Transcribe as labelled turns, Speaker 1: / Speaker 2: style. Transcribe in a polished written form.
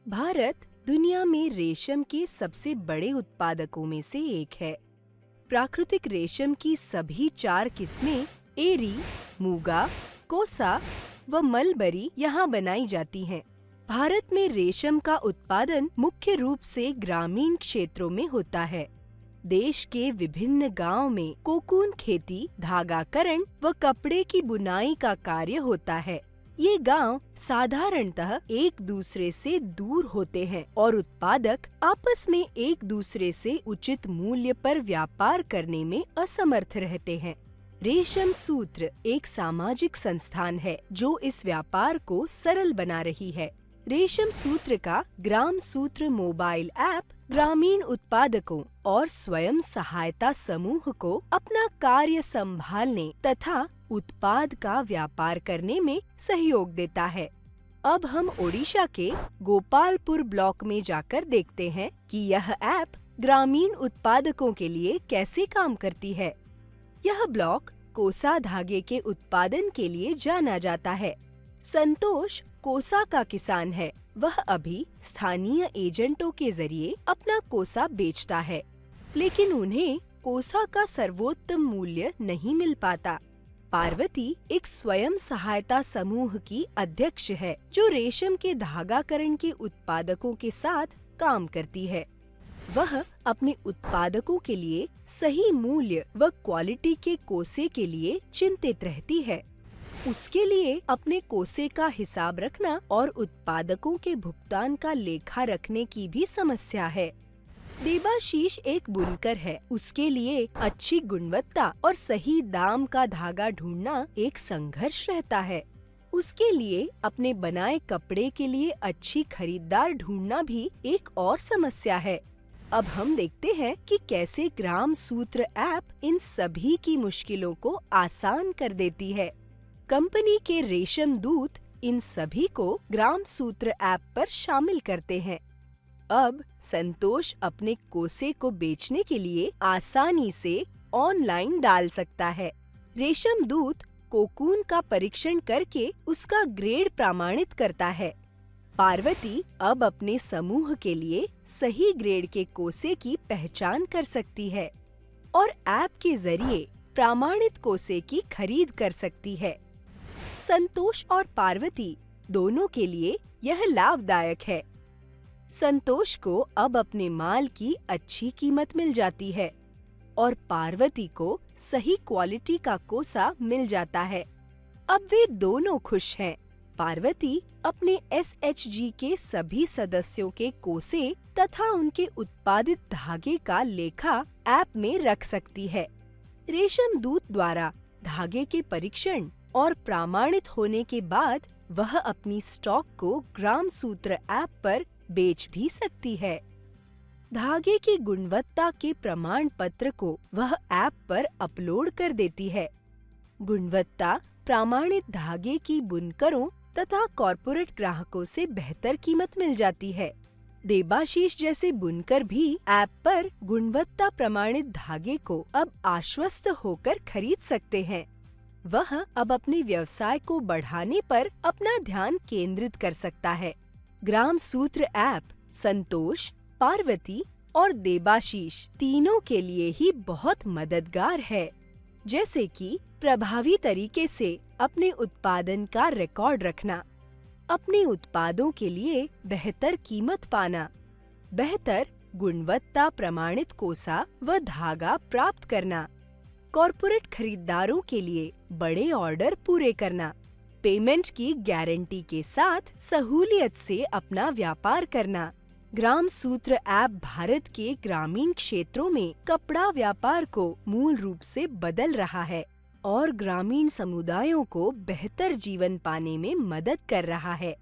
Speaker 1: भारत दुनिया में रेशम के सबसे बड़े उत्पादकों में से एक है। प्राकृतिक रेशम की सभी 4 किस्में एरी, मूगा, कोसा व मलबरी यहाँ बनाई जाती हैं। भारत में रेशम का उत्पादन मुख्य रूप से ग्रामीण क्षेत्रों में होता है। देश के विभिन्न गांव में कोकून खेती, धागाकरण व कपड़े की बुनाई का कार्य होता है। ये गांव साधारणतः एक दूसरे से दूर होते हैं और उत्पादक आपस में एक दूसरे से उचित मूल्य पर व्यापार करने में असमर्थ रहते हैं। रेशम सूत्र एक सामाजिक संस्थान है जो इस व्यापार को सरल बना रही है। रेशम सूत्र का ग्राम सूत्र मोबाइल ऐप ग्रामीण उत्पादकों और स्वयं सहायता समूह को अपना कार्य संभालने तथा उत्पाद का व्यापार करने में सहयोग देता है। अब हम ओडिशा के गोपालपुर ब्लॉक में जाकर देखते हैं कि यह ऐप ग्रामीण उत्पादकों के लिए कैसे काम करती है। यह ब्लॉक कोसा धागे के उत्पादन के लिए जाना जाता है। संतोष कोसा का किसान है। वह अभी स्थानीय एजेंटों के जरिए अपना कोसा बेचता है, लेकिन उन्हें कोसा का सर्वोत्तम मूल्य नहीं मिल पाता। पार्वती एक स्वयं सहायता समूह की अध्यक्ष है जो रेशम के धागाकरण के उत्पादकों के साथ काम करती है। वह अपने उत्पादकों के लिए सही मूल्य व क्वालिटी के कोसे के लिए चिंतित रहती है। उसके लिए अपने कोसे का हिसाब रखना और उत्पादकों के भुगतान का लेखा रखने की भी समस्या है। देबाशीष एक बुनकर है। उसके लिए अच्छी गुणवत्ता और सही दाम का धागा ढूंढना एक संघर्ष रहता है। उसके लिए अपने बनाए कपड़े के लिए अच्छी खरीदार ढूंढना भी एक और समस्या है। अब हम देखते हैं कि कैसे ग्राम सूत्र ऐप इन सभी की मुश्किलों को आसान कर देती है। कंपनी के रेशम दूत इन सभी को ग्राम सूत्र ऐप पर शामिल करते हैं। अब संतोष अपने कोसे को बेचने के लिए आसानी से ऑनलाइन डाल सकता है। रेशम दूत कोकून का परीक्षण करके उसका ग्रेड प्रमाणित करता है। पार्वती अब अपने समूह के लिए सही ग्रेड के कोसे की पहचान कर सकती है और ऐप के जरिए प्रमाणित कोसे की खरीद कर सकती है। संतोष और पार्वती दोनों के लिए यह लाभदायक है। संतोष को अब अपने माल की अच्छी कीमत मिल जाती है और पार्वती को सही क्वालिटी का कोसा मिल जाता है। अब वे दोनों खुश हैं। पार्वती अपने SHG के सभी सदस्यों के कोसे तथा उनके उत्पादित धागे का लेखा ऐप में रख सकती है। रेशम दूत द्वारा धागे के परीक्षण और प्रमाणित होने के बाद वह अपनी स्टॉक को ग्राम सूत्र ऐप पर बेच भी सकती है। धागे की गुणवत्ता के प्रमाण पत्र को वह ऐप पर अपलोड कर देती है। गुणवत्ता प्रमाणित धागे की बुनकरों तथा कॉर्पोरेट ग्राहकों से बेहतर कीमत मिल जाती है। देबाशीष जैसे बुनकर भी ऐप पर गुणवत्ता प्रमाणित धागे को अब आश्वस्त होकर खरीद सकते हैं। वह अब अपने व्यवसाय को बढ़ाने पर अपना ध्यान केंद्रित कर सकता है। ग्राम सूत्र ऐप संतोष, पार्वती और देबाशीष तीनों के लिए ही बहुत मददगार है, जैसे कि प्रभावी तरीके से अपने उत्पादन का रिकॉर्ड रखना, अपने उत्पादों के लिए बेहतर कीमत पाना, बेहतर गुणवत्ता प्रमाणित कोसा व धागा प्राप्त करना, कॉर्पोरेट खरीदारों के लिए बड़े ऑर्डर पूरे करना, पेमेंट की गारंटी के साथ सहूलियत से अपना व्यापार करना। ग्राम सूत्र ऐप भारत के ग्रामीण क्षेत्रों में कपड़ा व्यापार को मूल रूप से बदल रहा है और ग्रामीण समुदायों को बेहतर जीवन पाने में मदद कर रहा है।